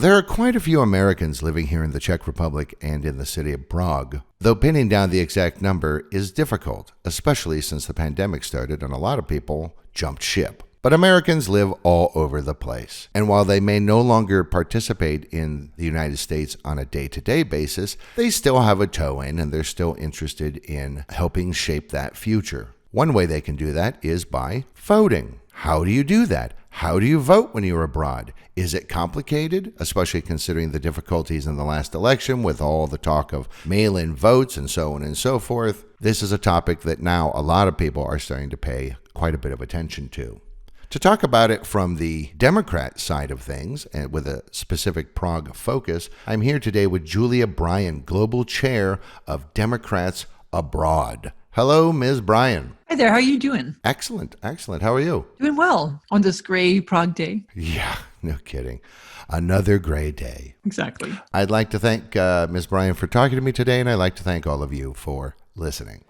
There are quite a few Americans living here in the Czech Republic and in the city of Prague, though pinning down the exact number is difficult, especially since the pandemic started and a lot of people jumped ship. But Americans live all over the place. And while they may no longer participate in the United States on a day-to-day basis, they still have a toe in and they're still interested in helping shape that future. One way they can do that is by voting. How do you do that? How do you vote when you're abroad? Is it complicated, especially considering the difficulties in the last election with all the talk of mail-in votes and so on and so forth? This is a topic that now a lot of people are starting to pay quite a bit of attention to. To talk about it from the Democrat side of things, and with a specific Prague focus, I'm here today with Julia Bryan, Global Chair of Democrats Abroad. Hello, Ms. Bryan. Hi there. How are you doing? Excellent, excellent. How are you? Doing well on this gray Prague day. Yeah, no kidding. Another gray day. Exactly. I'd like to thank Ms. Bryan for talking to me today, and I'd like to thank all of you for listening.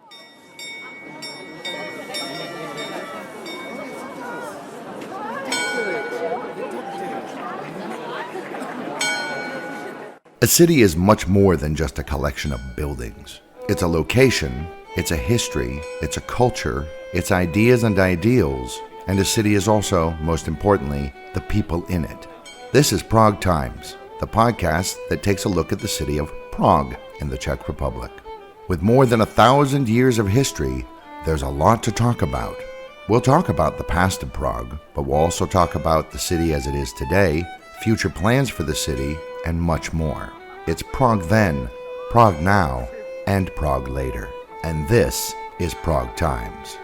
A city is much more than just a collection of buildings. It's a location, it's a history, it's a culture, it's ideas and ideals, and a city is also, most importantly, the people in it. This is Prague Times, the podcast that takes a look at the city of Prague in the Czech Republic. With more than 1,000 years of history, there's a lot to talk about. We'll talk about the past of Prague, but we'll also talk about the city as it is today, future plans for the city, and much more. It's Prague then, Prague now, and Prague later. And this is Prague Times.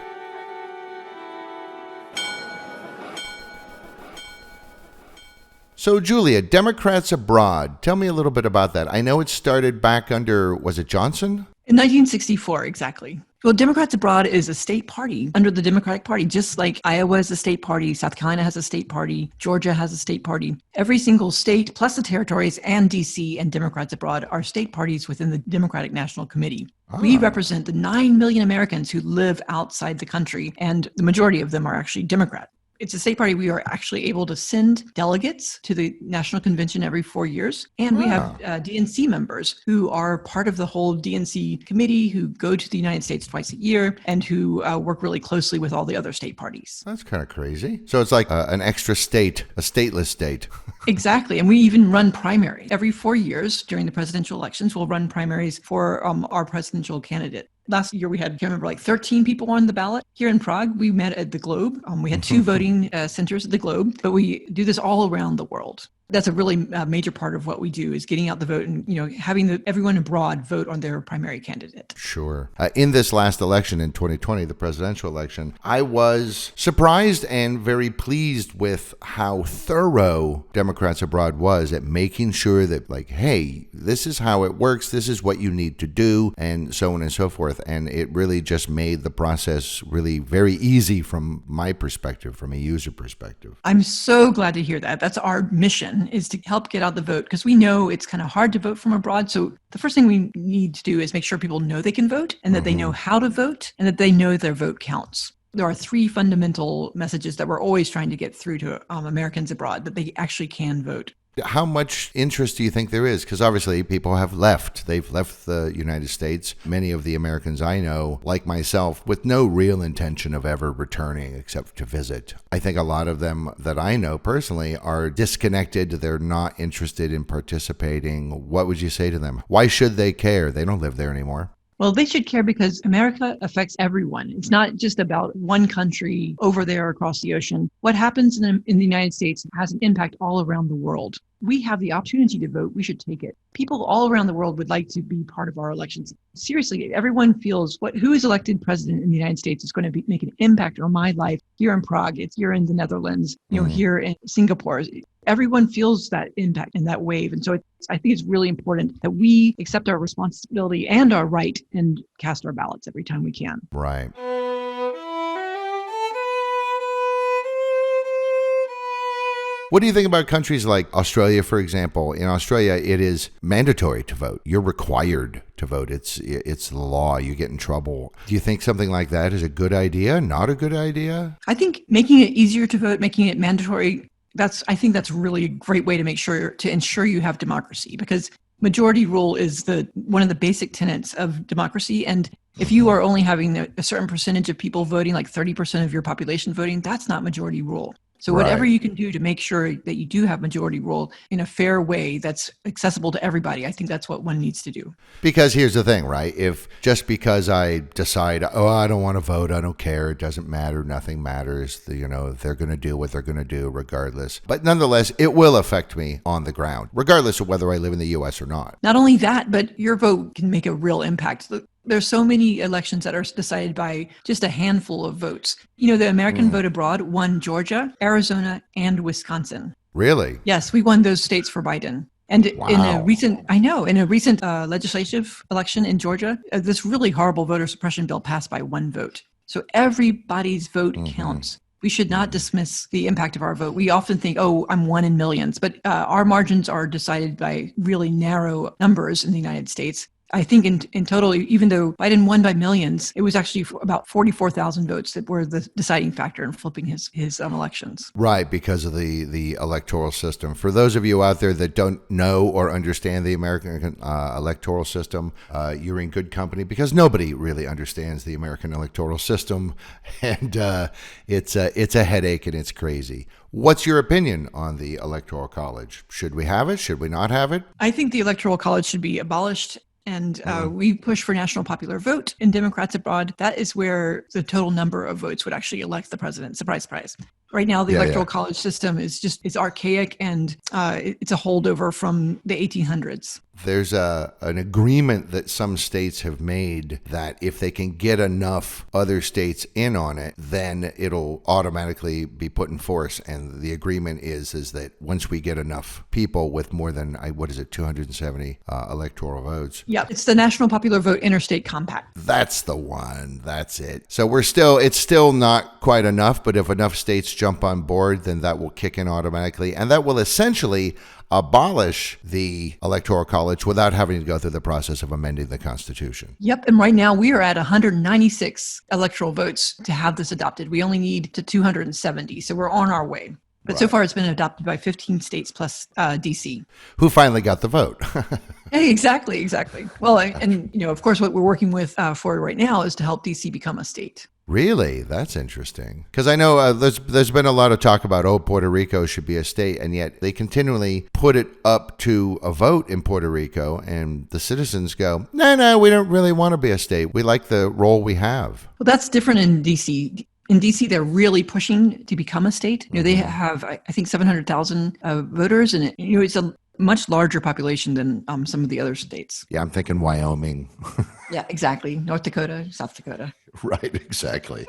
So, Julia, Democrats Abroad, tell me a little bit about that. I know it started back under, was it Johnson? In 1964, exactly. Well, Democrats Abroad is a state party under the Democratic Party, just like Iowa is a state party, South Carolina has a state party, Georgia has a state party. Every single state, plus the territories and D.C. and Democrats Abroad are state parties within the Democratic National Committee. We represent the 9 million Americans who live outside the country, and the majority of them are actually Democrat. It's a state party. We are actually able to send delegates to the National Convention every 4 years. And we have DNC members who are part of the whole DNC committee who go to the United States twice a year and who work really closely with all the other state parties. That's kind of crazy. So it's like an extra state, a stateless state. Exactly. And we even run primaries. Every 4 years during the presidential elections, we'll run primaries for our presidential candidate. Last year, we had, I can't remember, like 13 people on the ballot. Here in Prague, we met at the Globe. We had 2 voting centers at the Globe, but we do this all around the world. That's a really major part of what we do is getting out the vote and, having everyone abroad vote on their primary candidate. Sure. In this last election in 2020, the presidential election, I was surprised and very pleased with how thorough Democrats Abroad was at making sure that, hey, this is how it works. This is what you need to do, and so on and so forth. And it really just made the process really very easy from my perspective, from a user perspective. I'm so glad to hear that. That's our mission, is to help get out the vote, because we know it's kind of hard to vote from abroad. So the first thing we need to do is make sure people know they can vote and that they know how to vote and that they know their vote counts. There are 3 fundamental messages that we're always trying to get through to Americans abroad, that they actually can vote. How much interest do you think there is? Because obviously people have left. They've left the United States. Many of the Americans I know, like myself, with no real intention of ever returning except to visit. I think a lot of them that I know personally are disconnected. They're not interested in participating. What would you say to them? Why should they care? They don't live there anymore. Well, they should care because America affects everyone. It's not just about one country over there across the ocean. What happens in the United States has an impact all around the world. We have the opportunity to vote. We should take it. People all around the world would like to be part of our elections. Seriously, everyone feels who is elected president in the United States is going to make an impact on my life here in Prague. It's here in the Netherlands, here in Singapore. Everyone feels that impact and that wave. And so I think it's really important that we accept our responsibility and our right and cast our ballots every time we can. Right. What do you think about countries like Australia, for example? In Australia, it is mandatory to vote. You're required to vote. It's the law. You get in trouble. Do you think something like that is a good idea? Not a good idea? I think making it easier to vote, making it mandatory I think that's really a great way to ensure you have democracy, because majority rule is one of the basic tenets of democracy. And if you are only having a certain percentage of people voting, like 30% of your population voting, that's not majority rule. So whatever you can do to make sure that you do have majority rule in a fair way that's accessible to everybody, I think that's what one needs to do. Because here's the thing, right? If just because I decide, I don't want to vote, I don't care, it doesn't matter, nothing matters, they're going to do what they're going to do regardless. But nonetheless, it will affect me on the ground, regardless of whether I live in the U.S. or not. Not only that, but your vote can make a real impact. There's so many elections that are decided by just a handful of votes. The American vote abroad won Georgia, Arizona, and Wisconsin. Really? Yes, we won those states for Biden. And wow. in a recent legislative election in Georgia, this really horrible voter suppression bill passed by one vote. So everybody's vote counts. We should not dismiss the impact of our vote. We often think, I'm one in millions, but our margins are decided by really narrow numbers in the United States. I think in total, even though Biden won by millions, it was actually about 44,000 votes that were the deciding factor in flipping his elections. Right, because of the electoral system. For those of you out there that don't know or understand the American electoral system, you're in good company, because nobody really understands the American electoral system, and it's a headache and it's crazy. What's your opinion on the Electoral College? Should we have it? Should we not have it? I think the Electoral College should be abolished. And we push for national popular vote in Democrats abroad. That is where the total number of votes would actually elect the president. Surprise, surprise. Right now, the Electoral College system is archaic, and it's a holdover from the 1800s. There's an agreement that some states have made that if they can get enough other states in on it, then it'll automatically be put in force. And the agreement is that once we get enough people with more than, 270 electoral votes. Yeah, it's the National Popular Vote Interstate Compact. That's the one. That's it. So it's still not quite enough, but if enough states jump on board, then that will kick in automatically. And that will essentially abolish the Electoral College without having to go through the process of amending the Constitution. Yep. And right now we are at 196 electoral votes to have this adopted. We only need to 270. So we're on our way. But so far it's been adopted by 15 states plus DC. Who finally got the vote. Exactly. Well, and of course, what we're working with for right now is to help DC become a state. Really? That's interesting. Because I know there's been a lot of talk about, Puerto Rico should be a state, and yet they continually put it up to a vote in Puerto Rico, and the citizens go, no, we don't really want to be a state. We like the role we have. Well, that's different in DC. In DC, they're really pushing to become a state. They have, I think, 700,000 voters, and it's a much larger population than some of the other states. Yeah, I'm thinking Wyoming. Yeah, exactly. North Dakota, South Dakota. Right, exactly.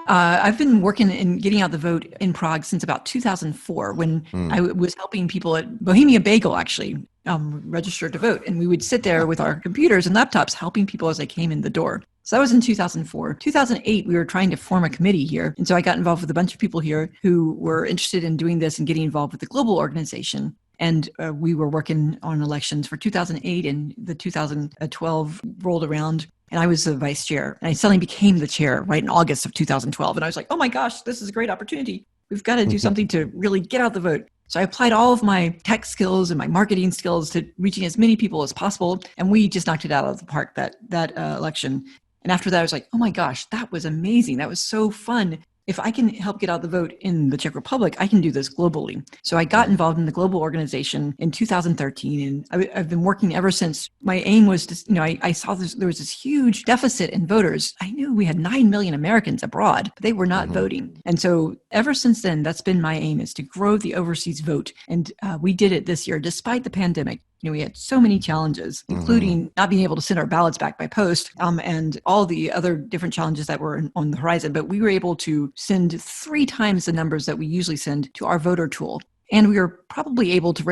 I've been working in getting out the vote in Prague since about 2004, when I was helping people at Bohemia Bagel actually register to vote. And we would sit there with our computers and laptops helping people as they came in the door. So that was in 2004. 2008, we were trying to form a committee here. And so I got involved with a bunch of people here who were interested in doing this and getting involved with the global organization. And we were working on elections for 2008, and the 2012 rolled around, and I was the vice chair. And I suddenly became the chair right in August of 2012. And I was like, oh my gosh, this is a great opportunity. We've got to do something to really get out the vote. So I applied all of my tech skills and my marketing skills to reaching as many people as possible. And we just knocked it out of the park that election. And after that, I was like, oh my gosh, that was amazing. That was so fun. If I can help get out the vote in the Czech Republic, I can do this globally. So I got involved in the global organization in 2013, and I've been working ever since. My aim was to, I saw there was this huge deficit in voters. I knew we had 9 million Americans abroad, but they were not voting. And so ever since then, that's been my aim, is to grow the overseas vote. And we did it this year, despite the pandemic. We had so many challenges, including not being able to send our ballots back by post, and all the other different challenges that were on the horizon. But we were able to send 3 times the numbers that we usually send to our voter tool. And we were probably able to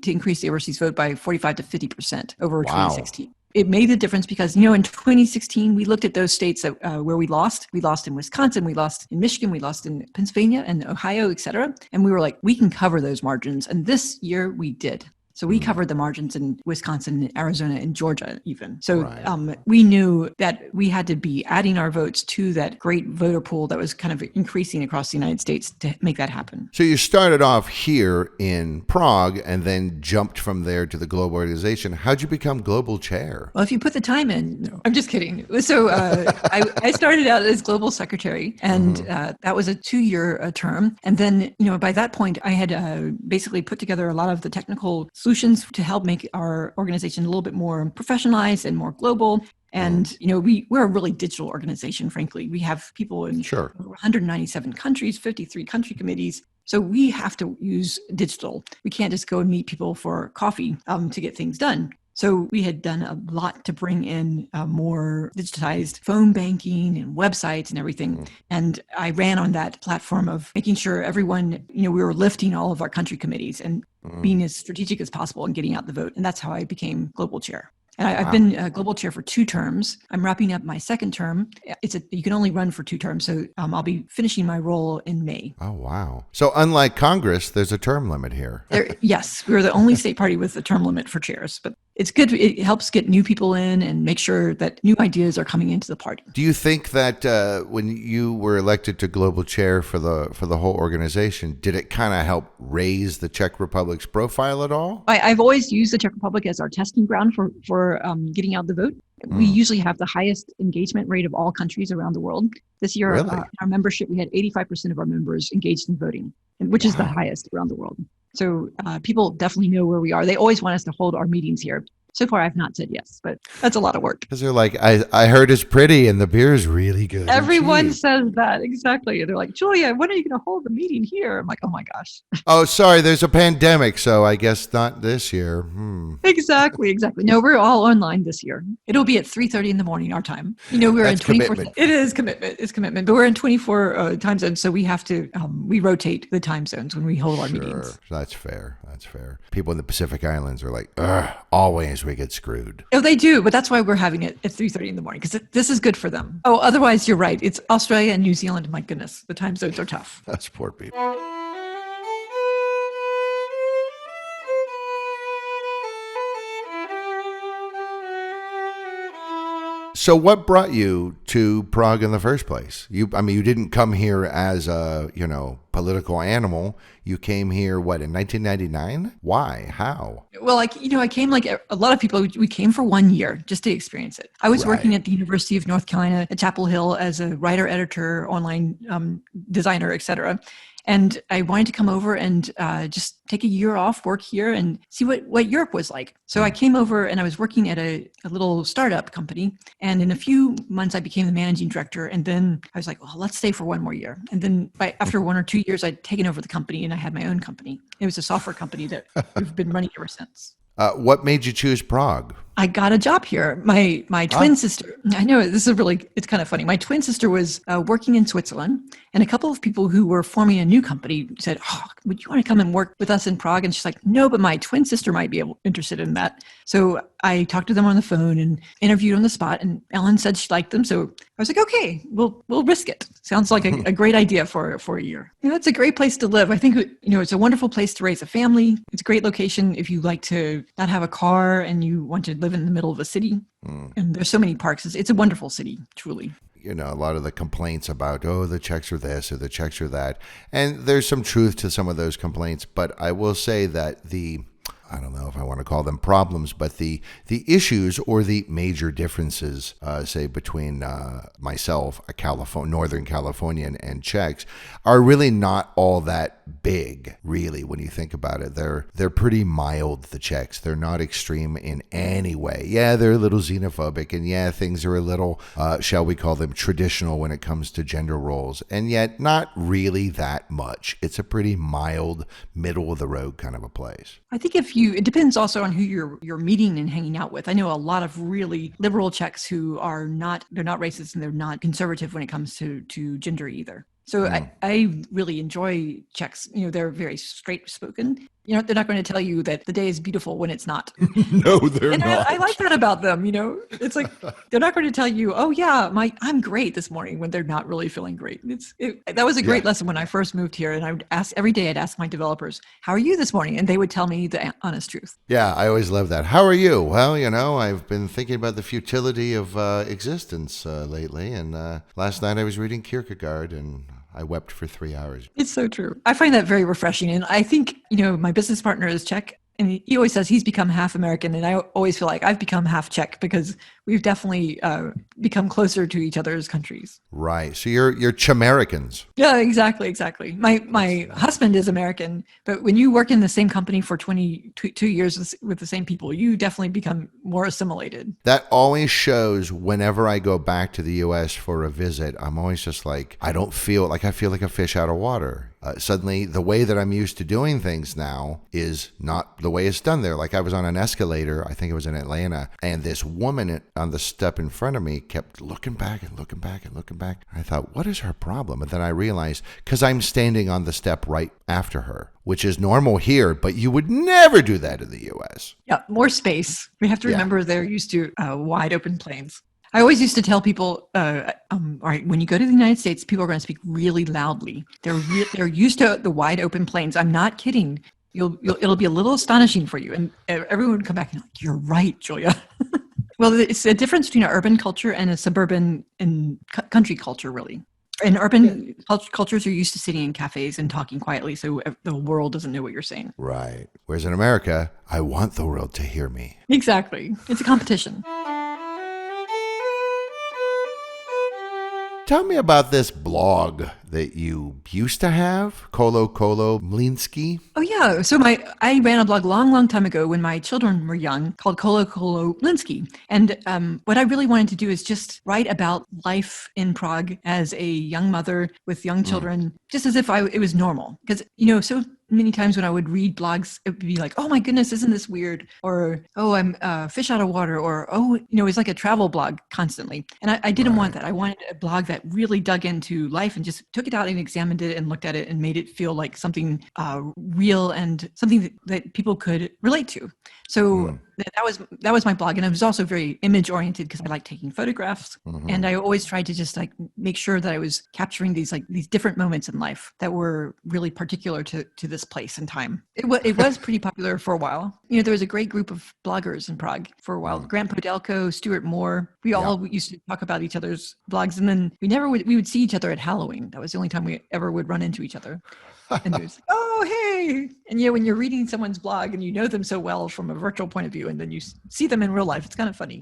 increase the overseas vote by 45 to 50% over 2016. It made the difference because, in 2016, we looked at those states that, where we lost. We lost in Wisconsin, we lost in Michigan, we lost in Pennsylvania and Ohio, et cetera. And we were like, we can cover those margins. And this year we did. So we covered the margins in Wisconsin, Arizona, and Georgia even. So Right. we knew that we had to be adding our votes to that great voter pool that was kind of increasing across the United States to make that happen. So you started off here in Prague and then jumped from there to the global organization. How'd you become global chair? Well, if you put the time in, I'm just kidding. So I started out as global secretary, and that was a 2-year term. And then, by that point, I had basically put together a lot of the technical solutions to help make our organization a little bit more professionalized and more global. And, we're a really digital organization, frankly. We have people in 197 countries, 53 country committees. So we have to use digital. We can't just go and meet people for coffee to get things done. So we had done a lot to bring in more digitized phone banking and websites and everything. And I ran on that platform of making sure everyone, we were lifting all of our country committees and being as strategic as possible and getting out the vote. And that's how I became global chair. And I've been global chair for 2 terms. I'm wrapping up my 2nd term. You can only run for 2 terms. So I'll be finishing my role in May. Oh, wow. So unlike Congress, there's a term limit here. Yes, we're the only state party with a term limit for chairs, but it's good. It helps get new people in and make sure that new ideas are coming into the party. Do you think that when you were elected to global chair for the whole organization, did it kind of help raise the Czech Republic's profile at all? I've always used the Czech Republic as our testing ground for getting out the vote. We usually have the highest engagement rate of all countries around the world. This year, Really? our membership, we had 85% of our members engaged in voting, which is the highest around the world. So people definitely know where we are. They always want us to hold our meetings here. So far, I've not said yes, but that's a lot of work. Because they're like, I heard it's pretty and the beer is really good. Everyone says that. Exactly. They're like, Julia, when are you going to hold the meeting here? I'm like, oh my gosh. Oh, sorry, there's a pandemic, so I guess not this year. Exactly. No, we're all online this year. It'll be at 3:30 in the morning, our time. We're That's in 24. commitment. It is commitment. It's commitment. But we're in 24 time zones, so we have to, we rotate the time zones when we hold our meetings. That's fair. People in the Pacific Islands are like, always we get screwed. Oh, they do, but that's why we're having it at 3:30 in the morning, because this is good for them. Oh, otherwise, you're right. It's Australia and New Zealand. My goodness, the time zones are tough. That's poor people. So what brought you to Prague in the first place? You didn't come here as a, political animal. You came here, in 1999? Why? How? Well, I came like a lot of people. We came for 1 year just to experience it. I was working at the University of North Carolina at Chapel Hill as a writer, editor, online designer, etc. And I wanted to come over and just take a year off, work here, and see what Europe was like. So I came over and I was working at a little startup company. And in a few months, I became the managing director. And then I was like, well, let's stay for 1 more year. And then after 1 or 2 years, I'd taken over the company and I had my own company. It was a software company that we've been running ever since. What made you choose Prague? I got a job here. My twin sister, I know it's kind of funny. My twin sister was working in Switzerland, and a couple of people who were forming a new company said, would you want to come and work with us in Prague? And she's like, no, but my twin sister might be interested in that. So I talked to them on the phone and interviewed on the spot, and Ellen said she liked them. So I was like, okay, we'll risk it. Sounds like a great idea for a year. It's a great place to live. I think, it's a wonderful place to raise a family. It's a great location if you like to not have a car and you want to live in the middle of a city. And there's so many parks. It's a wonderful city, truly. A lot of the complaints about, the Czechs are this or the Czechs are that. And there's some truth to some of those complaints. But I will say that I don't know if I want to call them problems, but the issues or the major differences, say, between myself, a Northern Californian, and Czechs, are really not all that big, really, when you think about it. They're pretty mild, the Czechs. They're not extreme in any way. Yeah, they're a little xenophobic, and yeah, things are a little, shall we call them, traditional when it comes to gender roles, and yet not really that much. It's a pretty mild, middle-of-the-road kind of a place. I think it depends also on who you're meeting and hanging out with. I know a lot of really liberal Czechs who they're not racist and they're not conservative when it comes to gender either. So I really enjoy Czechs. They're very straight spoken. You know, they're not going to tell you that the day is beautiful when it's not. No, they're And not. I like that about them. You know, it's like they're not going to tell you, "Oh yeah, I'm great this morning," when they're not really feeling great. That was a great lesson when I first moved here, and I would ask every day. I'd ask my developers, "How are you this morning?" And they would tell me the honest truth. Yeah, I always love that. How are you? Well, I've been thinking about the futility of existence lately, and last night I was reading Kierkegaard, and I wept for 3 hours. It's so true. I find that very refreshing, and I think my business partner is Czech. And he always says he's become half American, and I always feel like I've become half Czech because we've definitely become closer to each other's countries. Right. So you're Chamericans. Yeah, exactly. My husband is American, but when you work in the same company for 22 years with the same people, you definitely become more assimilated. That always shows whenever I go back to the U.S. for a visit. I'm always just like, I feel like a fish out of water. Suddenly, the way that I'm used to doing things now is not the way it's done there. Like I was on an escalator, I think it was in Atlanta, and this woman on the step in front of me kept looking back and looking back and looking back. I thought, what is her problem? And then I realized, because I'm standing on the step right after her, which is normal here, but you would never do that in the U.S. Yeah, more space. We have to remember they're used to wide open plains. I always used to tell people, all right, when you go to the United States, people are going to speak really loudly. They're used to the wide open plains. I'm not kidding. It'll be a little astonishing for you. And everyone would come back and like, you're right, Julia. Well, it's a difference between an urban culture and a suburban and country culture, really. In urban cultures, you're used to sitting in cafes and talking quietly, so the world doesn't know what you're saying. Right. Whereas in America, I want the world to hear me. Exactly. It's a competition. Tell me about this blog that you used to have, Kolo Mlynsky. Oh yeah, so I ran a blog long time ago when my children were young called Kolo Mlynsky, and what I really wanted to do is just write about life in Prague as a young mother with young children, just as if it was normal. Because so many times when I would read blogs, it would be like, oh my goodness, isn't this weird? Or, oh, I'm fish out of water. Or, oh, it's like a travel blog constantly. And I didn't want that. I wanted a blog that really dug into life and just took it out and examined it and looked at it and made it feel like something real and something that people could relate to. So that was my blog. And I was also very image oriented because I like taking photographs. And I always tried to just like make sure that I was capturing these different moments in life that were really particular to this place and time. It was pretty popular for a while. There was a great group of bloggers in Prague for a while. Grant Podelko, Stuart Moore. We all used to talk about each other's blogs. And then we would see each other at Halloween. That was the only time we ever would run into each other. And there's, oh, hey. And when you're reading someone's blog and you know them so well from a virtual point of view, and then you see them in real life, it's kind of funny.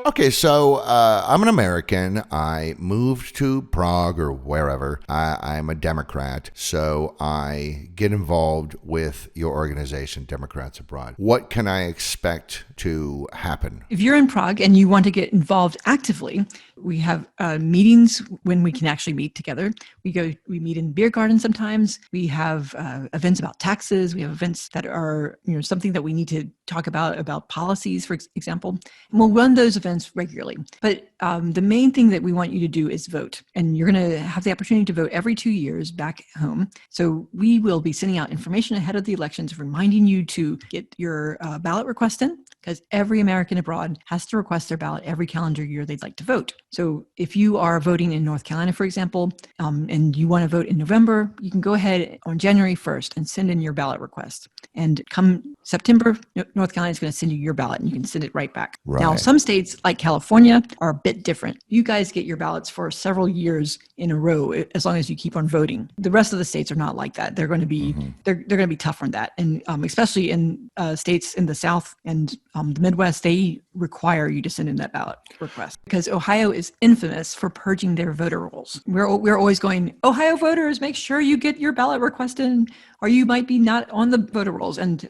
Okay, so I'm an American. I moved to Prague or wherever. I'm a Democrat, so I get involved with your organization, Democrats Abroad. What can I expect to happen? If you're in Prague and you want to get involved actively, we have meetings when we can actually meet together. We meet in beer gardens sometimes. We have events about taxes. We have events that are, something that we need to talk about policies, for example. And we'll run those events regularly. But the main thing that we want you to do is vote. And you're going to have the opportunity to vote every 2 years back home. So we will be sending out information ahead of the elections, reminding you to get your ballot request in, because every American abroad has to request their ballot every calendar year they'd like to vote. So if you are voting in North Carolina, for example, and you want to vote in November, you can go ahead on January 1st and send in your ballot request. And come September, North Carolina is going to send you your ballot, and you can send it right back. Right. Now, some states like California are a bit different. You guys get your ballots for several years in a row as long as you keep on voting. The rest of the states are not like that. They're going to be they're going to be tougher on that, and especially in states in the South and the Midwest, they require you to send in that ballot request because Ohio is infamous for purging their voter rolls. We're always going, Ohio voters, make sure you get your ballot request in, or you might be not on the voter rolls. And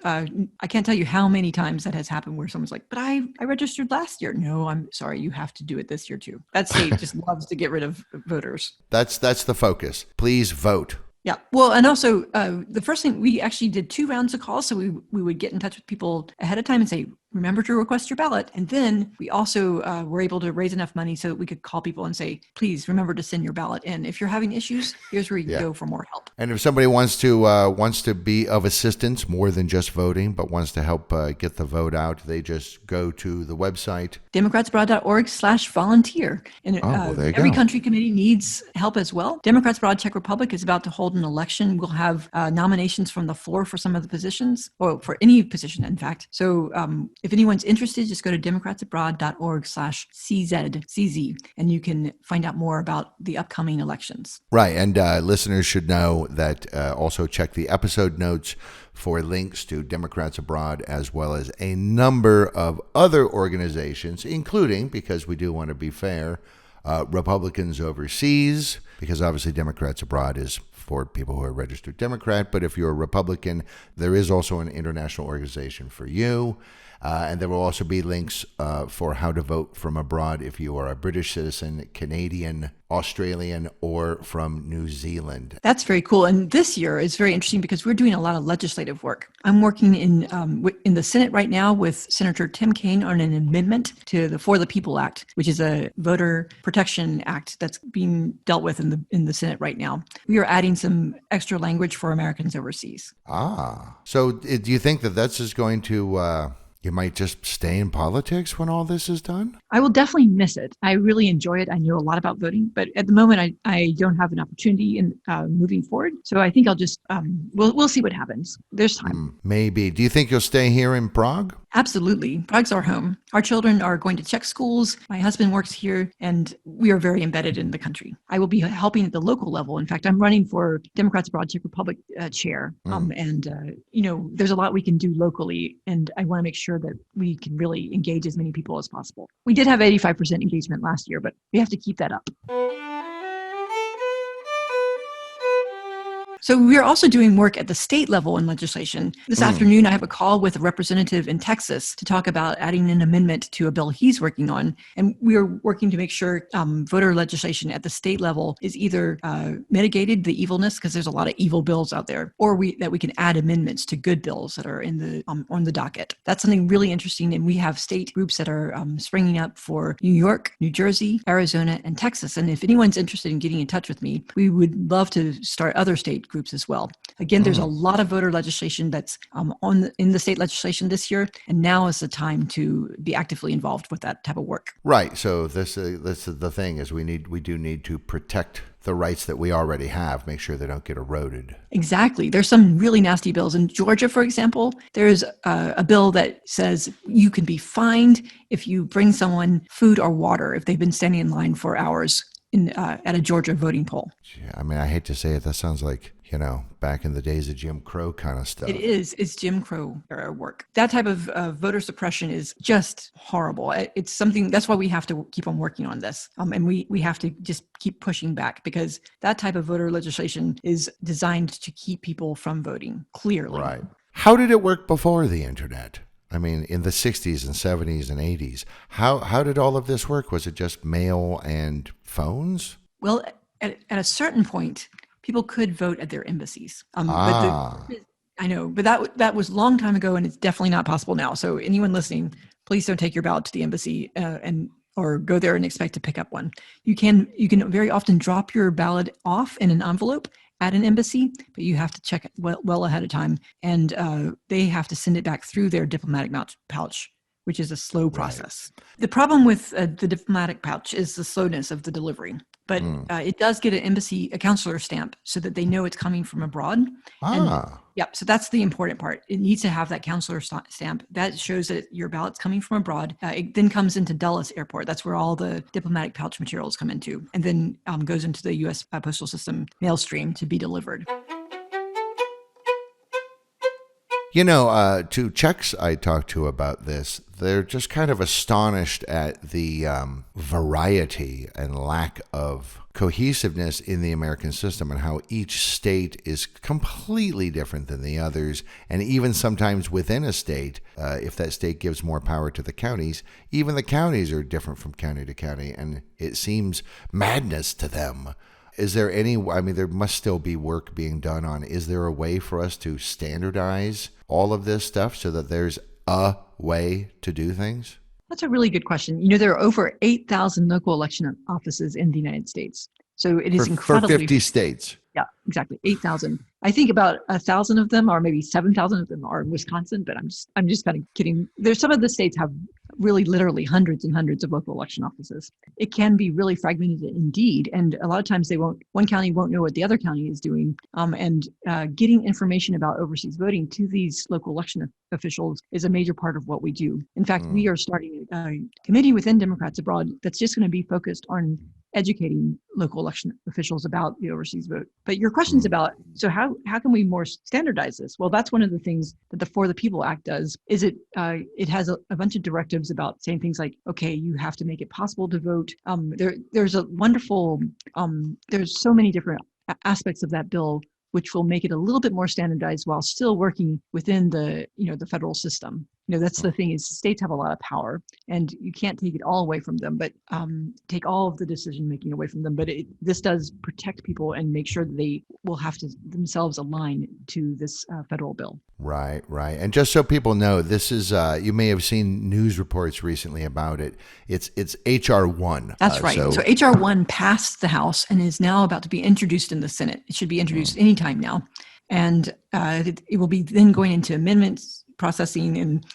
I can't tell you how many times that has happened where someone's like, but I registered last year. No, I'm sorry, you have to do it this year too. That state just loves to get rid of voters. That's the focus. Please vote. Yeah. Well, and also the first thing, we actually did 2 rounds of calls. So we would get in touch with people ahead of time and say, remember to request your ballot. And then we also were able to raise enough money so that we could call people and say, please remember to send your ballot in. If you're having issues, here's where you can go for more help. And if somebody wants to be of assistance more than just voting, but wants to help get the vote out, they just go to the website democratsabroad.org/volunteer. And every country committee needs help as well. Democrats Abroad Czech Republic is about to hold an election. We'll have nominations from the floor for some of the positions, or for any position, in fact. So if anyone's interested, just go to democratsabroad.org/CZ, and you can find out more about the upcoming elections. Right. And listeners should know that also check the episode notes for links to Democrats Abroad, as well as a number of other organizations, including, because we do want to be fair, Republicans Overseas, because obviously Democrats Abroad is for people who are registered Democrat. But if you're a Republican, there is also an international organization for you. And there will also be links for how to vote from abroad if you are a British citizen, Canadian, Australian, or from New Zealand. That's very cool. And this year is very interesting because we're doing a lot of legislative work. I'm working in the Senate right now with Senator Tim Kaine on an amendment to the For the People Act, which is a voter protection act that's being dealt with in the Senate right now. We are adding some extra language for Americans overseas. So do you think that that's just going to... you might just stay in politics when all this is done? I will definitely miss it. I really enjoy it. I know a lot about voting, but at the moment, I don't have an opportunity in moving forward. So I think I'll just, we'll see what happens. There's time. Maybe. Do you think you'll stay here in Prague? Absolutely. Prague's our home. Our children are going to Czech schools. My husband works here, and we are very embedded in the country. I will be helping at the local level. In fact, I'm running for Democrats Abroad Czech Republic chair. There's a lot we can do locally, and I want to make sure that we can really engage as many people as possible. We did have 85% engagement last year, but we have to keep that up. So we're also doing work at the state level in legislation. This afternoon, I have a call with a representative in Texas to talk about adding an amendment to a bill he's working on. And we are working to make sure voter legislation at the state level is either mitigated, the evilness, because there's a lot of evil bills out there, or that we can add amendments to good bills that are in on the docket. That's something really interesting. And we have state groups that are springing up for New York, New Jersey, Arizona, and Texas. And if anyone's interested in getting in touch with me, we would love to start other state groups as well. Again, there's a lot of voter legislation that's in the state legislation this year, and now is the time to be actively involved with that type of work. Right. So this is the thing is we do need to protect the rights that we already have, make sure they don't get eroded. Exactly. There's some really nasty bills. In Georgia, for example, there's a bill that says you can be fined if you bring someone food or water if they've been standing in line for hours at a Georgia voting poll. I mean, I hate to say it, that sounds like, back in the days of Jim Crow kind of stuff. It is. It's Jim Crow era work. That type of voter suppression is just horrible. It's something, that's why we have to keep on working on this. And we have to just keep pushing back, because that type of voter legislation is designed to keep people from voting, clearly. Right. How did it work before the internet? I mean, in the 60s and 70s and 80s, how did all of this work? Was it just mail and phones? Well, at a certain point, people could vote at their embassies. I know, but that was a long time ago, and it's definitely not possible now. So anyone listening, please don't take your ballot to the embassy or go there and expect to pick up one. You can very often drop your ballot off in an envelope at an embassy, but you have to check it well ahead of time, and they have to send it back through their diplomatic pouch, which is a slow process. Right. The problem with the diplomatic pouch is the slowness of the delivery, but it does get a consular stamp so that they know it's coming from abroad. So that's the important part. It needs to have that consular stamp. That shows that your ballot's coming from abroad. It then comes into Dulles Airport. That's where all the diplomatic pouch materials come into, and then goes into the U.S. Postal System mail stream to be delivered. To Czechs I talked to about this, they're just kind of astonished at the variety and lack of cohesiveness in the American system, and how each state is completely different than the others. And even sometimes within a state, if that state gives more power to the counties, even the counties are different from county to county, and it seems madness to them. Is there there must still be work being done on, is there a way for us to standardize all of this stuff so that there's a way to do things? That's a really good question. You know, there are over 8,000 local election offices in the United States. So it is For incredibly 50 states. Yeah, exactly. 8,000. I think about 1,000 of them, or maybe 7,000 of them, are in Wisconsin. But I'm just kind of kidding. There's some of the states have really, literally hundreds and hundreds of local election offices. It can be really fragmented indeed, and a lot of times one county won't know what the other county is doing. And getting information about overseas voting to these local election officials is a major part of what we do. In fact, we are starting a committee within Democrats Abroad that's just going to be focused on educating local election officials about the overseas vote. But your question's about, so how can we more standardize this? Well, that's one of the things that the For the People Act does, is it has a bunch of directives about saying things like, okay, you have to make it possible to vote. There's a wonderful, there's so many different aspects of that bill which will make it a little bit more standardized while still working within the federal system. That's the thing, is states have a lot of power and you can't take it all away from them, but take all of the decision making away from them. But this does protect people and make sure that they will have to themselves align to this federal bill. Right. And just so people know, this is, you may have seen news reports recently about it. It's HR 1. That's right. So HR 1 passed the House and is now about to be introduced in the Senate. It should be introduced anytime now. And it will be then going into amendments processing, and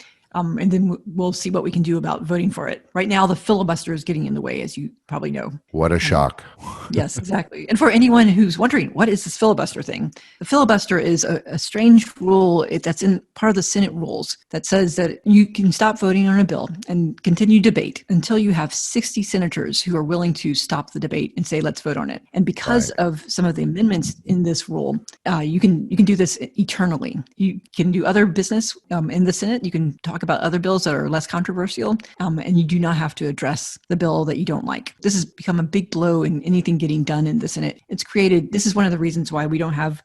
then we'll see what we can do about voting for it. Right now, the filibuster is getting in the way, as you probably know. What a shock. Yes, exactly. And for anyone who's wondering, what is this filibuster thing? The filibuster is a strange rule that's in part of the Senate rules that says that you can stop voting on a bill and continue debate until you have 60 senators who are willing to stop the debate and say, let's vote on it. And because of some of the amendments in this rule, you can do this eternally. You can do other business in the Senate. You can talk about other bills that are less controversial, and you do not have to address the bill that you don't like. This has become a big blow in anything getting done in the Senate. This is one of the reasons why we don't have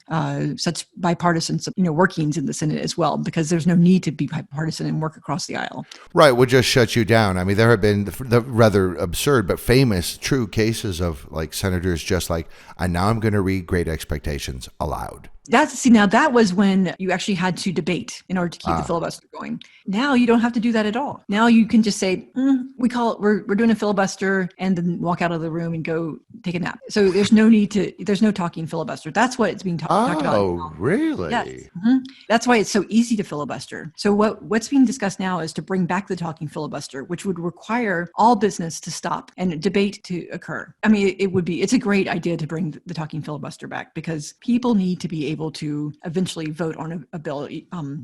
such bipartisan workings in the Senate as well, because there's no need to be bipartisan and work across the aisle. Right, would just shut you down. I mean, there have been the rather absurd but famous true cases of like senators just like, and now I'm going to read Great Expectations aloud. Now that was when you actually had to debate in order to keep the filibuster going. Now you don't have to do that at all. Now you can just say, we're doing a filibuster, and then walk out of the room and go take a nap. So there's no talking filibuster. That's what it's being talked about. Oh, really? Yes. Mm-hmm. That's why it's so easy to filibuster. So what's being discussed now is to bring back the talking filibuster, which would require all business to stop and debate to occur. I mean, it's a great idea to bring the talking filibuster back, because people need to be able to eventually vote on a bill,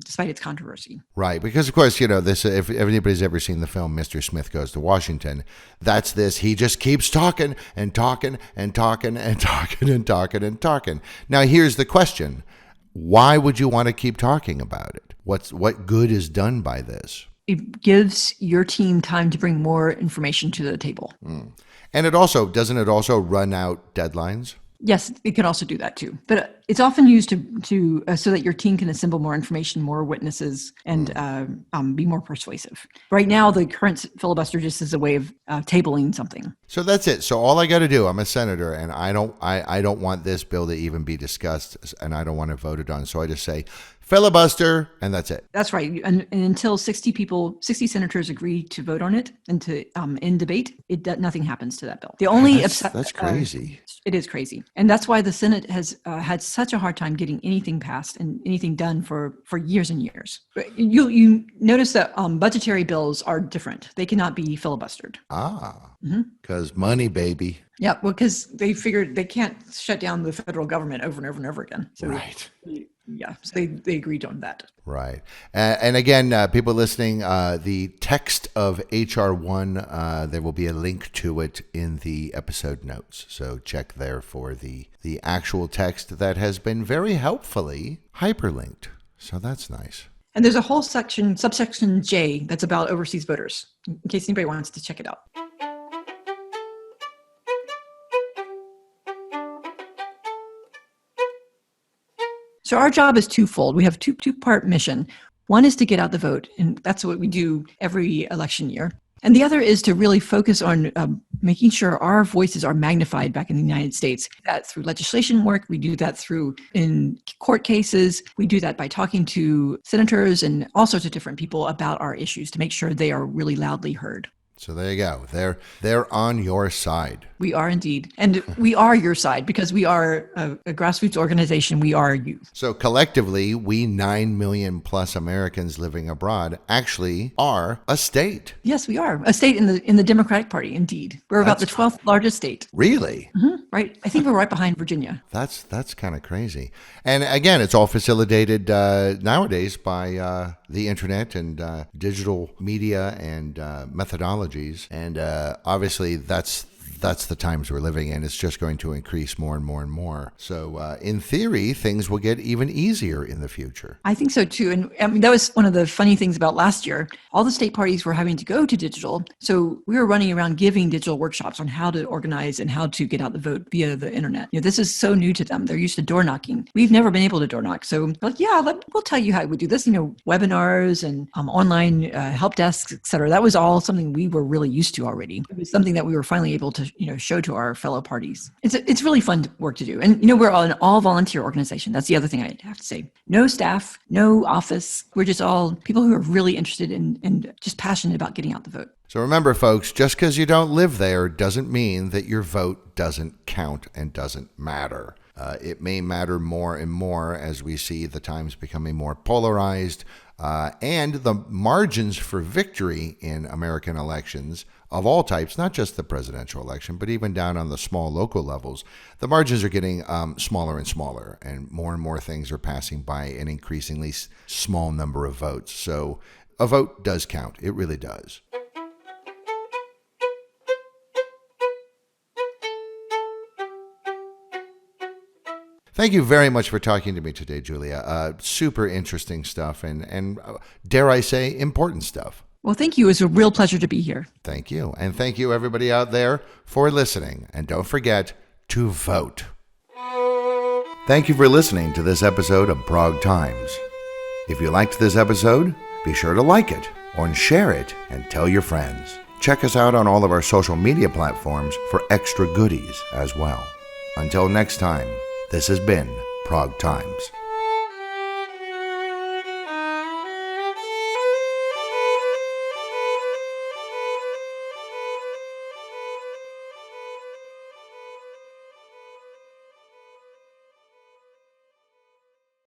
despite its controversy. Right, because of course, this, if anybody's ever seen the film Mr. Smith Goes to Washington, that's this. He just keeps talking and talking and talking and talking and talking and talking. Now, here's the question: why would you want to keep talking about it? What good is done by this? It gives your team time to bring more information to the table. And doesn't it also run out deadlines? Yes, it can also do that too. But it's often used to so that your team can assemble more information, more witnesses, and be more persuasive. Right now, the current filibuster just is a way of tabling something. So that's it. So all I got to do, I'm a senator, and I don't want this bill to even be discussed, and I don't want it voted on. So I just say filibuster, and that's it. That's right. And until 60 senators agree to vote on it and to end debate, nothing happens to that bill. The only that's crazy. It is crazy, and that's why the Senate has had such a hard time getting anything passed and anything done for years and years. You notice that budgetary bills are different; they cannot be filibustered. Because money, baby. Yeah, well, because they figured they can't shut down the federal government over and over and over again. So right. Yeah, so they agreed on that. Right. And again, people listening, the text of HR 1, there will be a link to it in the episode notes. So check there for the actual text that has been very helpfully hyperlinked. So that's nice. And there's a whole section, subsection J, that's about overseas voters, in case anybody wants to check it out. So our job is twofold. We have two-part mission. One is to get out the vote, and that's what we do every election year. And the other is to really focus on making sure our voices are magnified back in the United States. That through legislation work, we do that through in court cases, we do that by talking to senators and all sorts of different people about our issues to make sure they are really loudly heard. So there you go. They're on your side. We are indeed. And we are your side because we are a grassroots organization. We are you. So collectively, we 9 million plus Americans living abroad actually are a state. Yes, we are. A state in the Democratic Party, indeed. We're about the 12th largest state. Really? Mm-hmm, right. I think we're right behind Virginia. That's kind of crazy. And again, it's all facilitated nowadays by the internet and digital media and methodologies. And obviously, that's the times we're living in. It's just going to increase more and more and more. So in theory, things will get even easier in the future. I think so too. And I mean, that was one of the funny things about last year. All the state parties were having to go to digital. So we were running around giving digital workshops on how to organize and how to get out the vote via the internet. This is so new to them. They're used to door knocking. We've never been able to door knock. So like, we'll tell you how we do this, webinars and online help desks, et cetera. That was all something we were really used to already. It was something that we were finally able to show to our fellow parties. It's really fun work to do. And, we're all an all volunteer organization. That's the other thing I have to say. No staff, no office. We're just all people who are really interested in and just passionate about getting out the vote. So remember, folks, just because you don't live there doesn't mean that your vote doesn't count and doesn't matter. It may matter more and more as we see the times becoming more polarized, and the margins for victory in American elections of all types, not just the presidential election, but even down on the small local levels, the margins are getting smaller and smaller, and more things are passing by an increasingly small number of votes. So a vote does count. It really does. Thank you very much for talking to me today, Julia. Super interesting stuff and dare I say, important stuff. Well, thank you. It was a real pleasure to be here. Thank you. And thank you, everybody out there, for listening. And don't forget to vote. Thank you for listening to this episode of Prague Times. If you liked this episode, be sure to like it or share it and tell your friends. Check us out on all of our social media platforms for extra goodies as well. Until next time, this has been Prague Times.